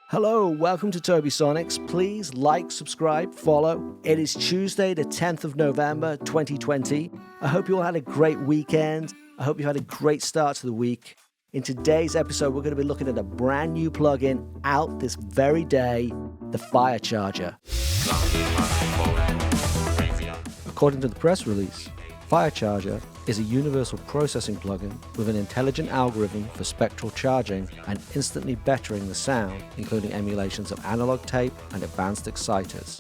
Hello, welcome to Tobisonics. Please like, subscribe, follow. It is Tuesday, the 10th of November, 2020. I hope you all had a great weekend. I hope you had a great start to the week. In today's episode, we're going to be looking at a brand new plugin out this very day, the FireCharger. According to the press release, FireCharger is a universal processing plugin with an intelligent algorithm for spectral charging and instantly bettering the sound, including emulations of analog tape and advanced exciters.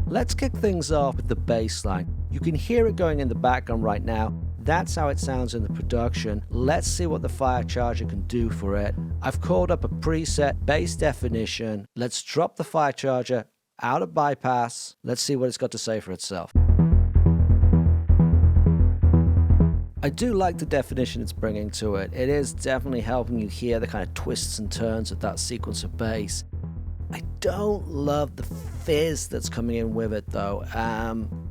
Let's kick things off with the bass line. You can hear it going in the background right now. That's how it sounds in the production. Let's see what the FireCharger can do for it. I've called up a preset bass definition. Let's drop the FireCharger out of bypass. Let's see what it's got to say for itself. I do like the definition it's bringing to it. It is definitely helping you hear the kind of twists and turns of that sequence of bass. I don't love the fizz that's coming in with it though.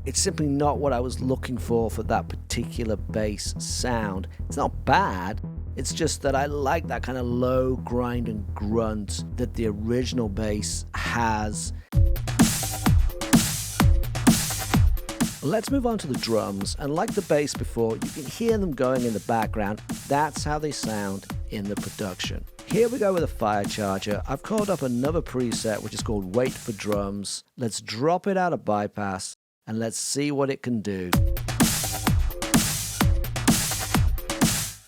It's simply not what I was looking for that particular bass sound. It's not bad. It's just that I like that kind of low grind and grunt that the original bass has. Let's move on to the drums, and like the bass before, you can hear them going in the background. That's how they sound in the production. Here we go with a FireCharger. I've called up another preset which is called Wait for Drums. Let's drop it out of bypass and let's see what it can do.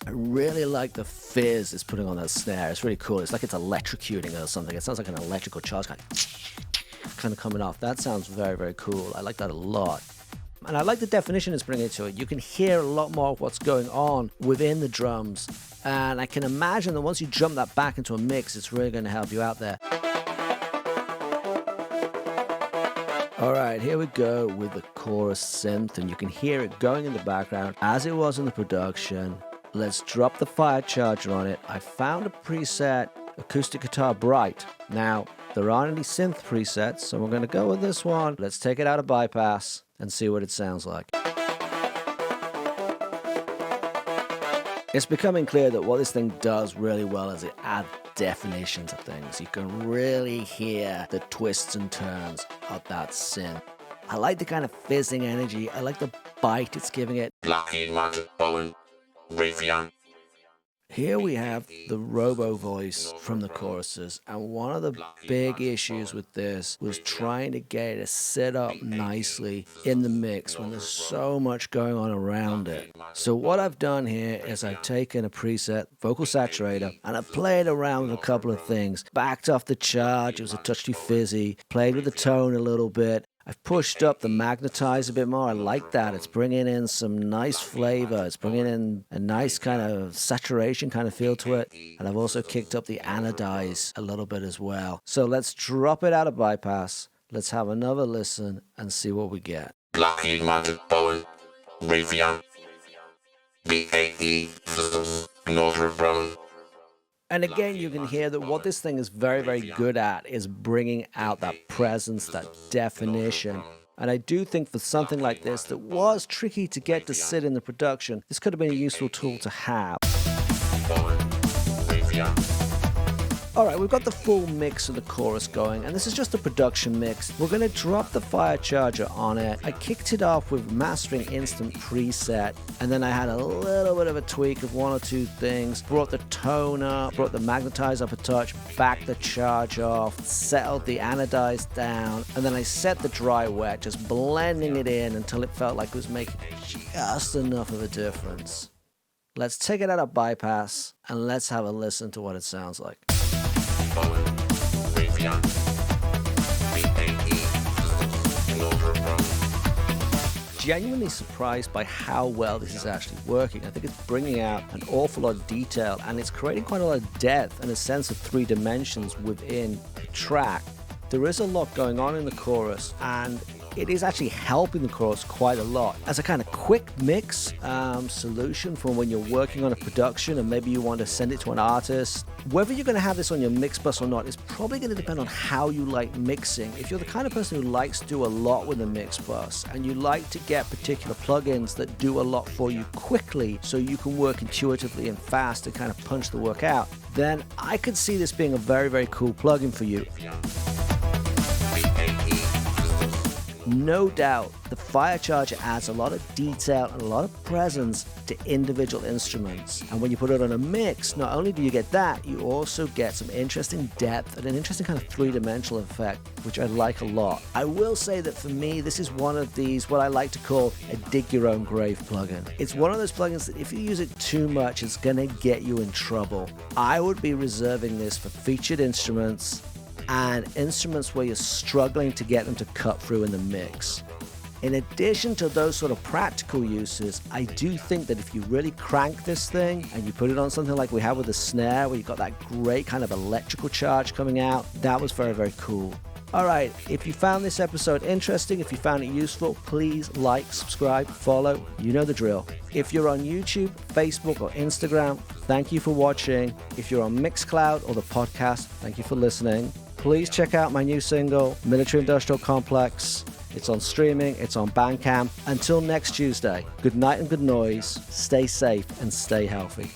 I really like the fizz it's putting on that snare. It's really cool. It's like it's electrocuting or something. It sounds like an electrical charge kind of coming off. That sounds very, very cool. I like that a lot. And I like the definition it's bringing to it. You can hear a lot more of what's going on within the drums. And I can imagine that once you jump that back into a mix, it's really going to help you out there. All right, here we go with the chorus synth. And you can hear it going in the background as it was in the production. Let's drop the FireCharger on it. I found a preset, Acoustic Guitar Bright. Now, there aren't any synth presets, so we're going to go with this one. Let's take it out of bypass and see what it sounds like. It's becoming clear that what this thing does really well is it adds definition to things. You can really hear the twists and turns of that synth. I like the kind of fizzing energy. I like the bite it's giving it. Here we have the Robo voice from the choruses, and one of the big issues with this was trying to get it to sit up nicely in the mix when there's so much going on around it. So what I've done here is I've taken a preset vocal saturator and I've played around with a couple of things. Backed off the charge, it was a touch too fizzy, played with the tone a little bit. I've pushed up the magnetize a bit more. I like that. It's bringing in some nice flavor. It's bringing in a nice kind of saturation kind of feel to it. And I've also kicked up the anodize a little bit as well. So let's drop it out of bypass. Let's have another listen and see what we get. And again, you can hear that what this thing is very, very good at is bringing out that presence, that definition. And I do think for something like this that was tricky to get to sit in the production, this could have been a useful tool to have. All right, we've got the full mix of the chorus going, and this is just a production mix. We're going to drop the FireCharger on it. I kicked it off with Mastering Instant preset, and then I had a little bit of a tweak of one or two things. Brought the tone up, brought the magnetize up a touch, backed the charge off, settled the anodize down, and then I set the dry wet, just blending it in until it felt like it was making just enough of a difference. Let's take it out of bypass, and let's have a listen to what it sounds like. Genuinely surprised by how well this is actually working. I think it's bringing out an awful lot of detail, and it's creating quite a lot of depth and a sense of three dimensions within the track. There is a lot going on in the chorus, and it is actually helping the chorus quite a lot as a kind of quick mix solution for when you're working on a production and maybe you want to send it to an artist. Whether you're going to have this on your mix bus or not is probably going to depend on how you like mixing. If you're the kind of person who likes to do a lot with a mix bus and you like to get particular plugins that do a lot for you quickly so you can work intuitively and fast and kind of punch the work out, then I could see this being a very, very cool plugin for you. No doubt, the FireCharger adds a lot of detail and a lot of presence to individual instruments. And when you put it on a mix, not only do you get that, you also get some interesting depth and an interesting kind of three-dimensional effect, which I like a lot. I will say that for me, this is one of these, what I like to call a dig your own grave plugin. It's one of those plugins that if you use it too much, it's gonna get you in trouble. I would be reserving this for featured instruments and instruments where you're struggling to get them to cut through in the mix. In addition to those sort of practical uses, I do think that if you really crank this thing and you put it on something like we have with the snare, where you've got that great kind of electrical charge coming out, that was very, very cool. All right, if you found this episode interesting, if you found it useful, please like, subscribe, follow, you know the drill. If you're on YouTube, Facebook, or Instagram, thank you for watching. If you're on Mixcloud or the podcast, thank you for listening. Please check out my new single, Military Industrial Complex. It's on streaming, it's on Bandcamp. Until next Tuesday, good night and good noise. Stay safe and stay healthy.